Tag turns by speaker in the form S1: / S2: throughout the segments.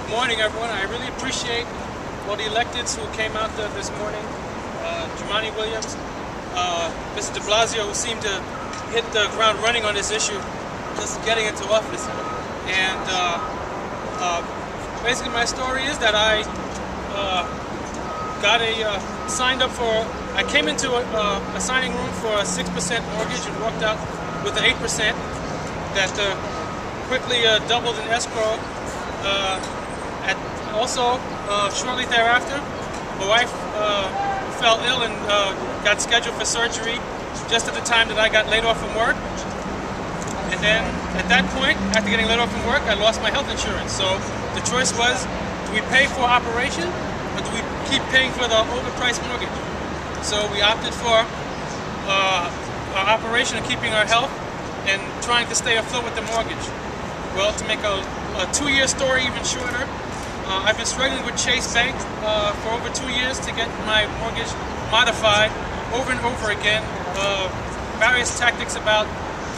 S1: Good morning, everyone. I really appreciate all the electeds who came out this morning. Jumaane Williams, Mr. DeBlasio, who seemed to hit the ground running on this issue, just getting into office. And basically, my story is that I signed up for. I came into a signing room for a 6% mortgage and walked out with an 8% that quickly doubled in escrow. Shortly thereafter, my wife fell ill and got scheduled for surgery just at the time that I got laid off from work. And then at that point, after getting laid off from work, I lost my health insurance. So the choice was, do we pay for operation or do we keep paying for the overpriced mortgage? So we opted for our operation and keeping our health and trying to stay afloat with the mortgage. Well, to make a 2-year story even shorter, I've been struggling with Chase Bank for over 2 years to get my mortgage modified over and over again. Various tactics about,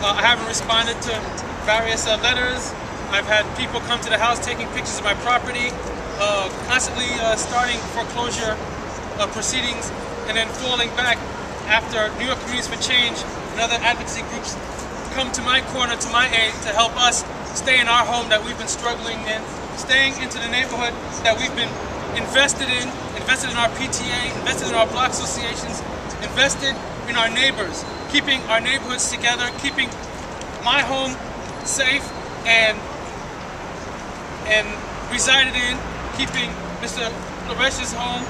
S1: I haven't responded to various letters. I've had people come to the house taking pictures of my property, constantly starting foreclosure proceedings, and then falling back after New York Communities for Change and other advocacy groups come to my corner, to my aid, to help us stay in our home that we've been struggling in, staying into the neighborhood that we've been invested in our PTA, invested in our block associations, invested in our neighbors, keeping our neighborhoods together, keeping my home safe and resided in, keeping Mr. Laresh's home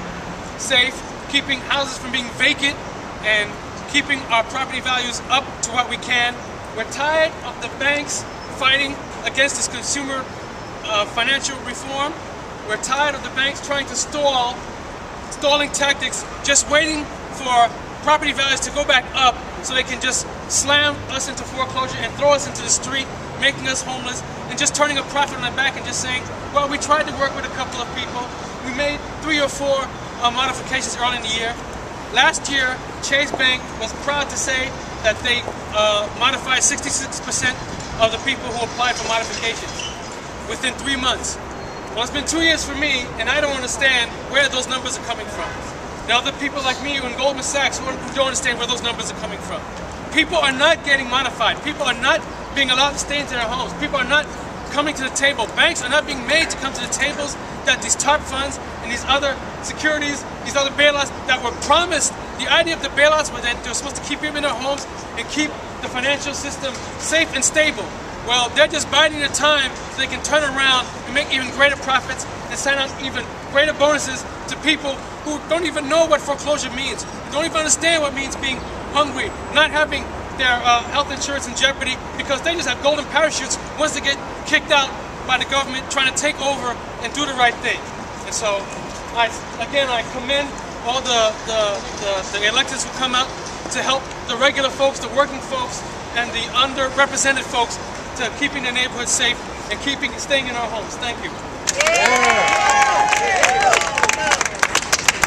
S1: safe, keeping houses from being vacant, and keeping our property values up to what we can. We're tired of the banks fighting against this consumer financial reform. We're tired of the banks trying to stalling tactics, just waiting for property values to go back up so they can just slam us into foreclosure and throw us into the street, making us homeless, and just turning a profit on their back and just saying, well, we tried to work with a couple of people. We made 3 or 4 modifications early in the year. Last year, Chase Bank was proud to say that they modified 66% of the people who applied for modifications within 3 months. Well, it's been 2 years for me, and I don't understand where those numbers are coming from. There are other people like me and Goldman Sachs who don't understand where those numbers are coming from. People are not getting modified. People are not being allowed to stay into their homes. People are not coming to the table. Banks are not being made to come to the tables that these TARP funds and these other securities, these other bailouts that were promised. The idea of the bailouts was that they're supposed to keep people in their homes and keep the financial system safe and stable. Well, they're just biding their time so they can turn around and make even greater profits and send out even greater bonuses to people who don't even know what foreclosure means, don't even understand what it means being hungry, not having their health insurance in jeopardy because they just have golden parachutes once they get kicked out by the government trying to take over and do the right thing. And so, I commend all the electeds who come out to help the regular folks, the working folks, and the underrepresented folks to keeping the neighborhood safe and staying in our homes. Thank you.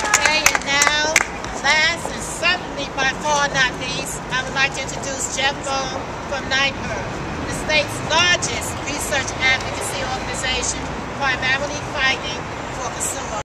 S2: Okay, and now, last and certainly by far not least, I would like to introduce Jeff Bone from NIPER, the state's largest research advocacy organization, primarily fighting for consumer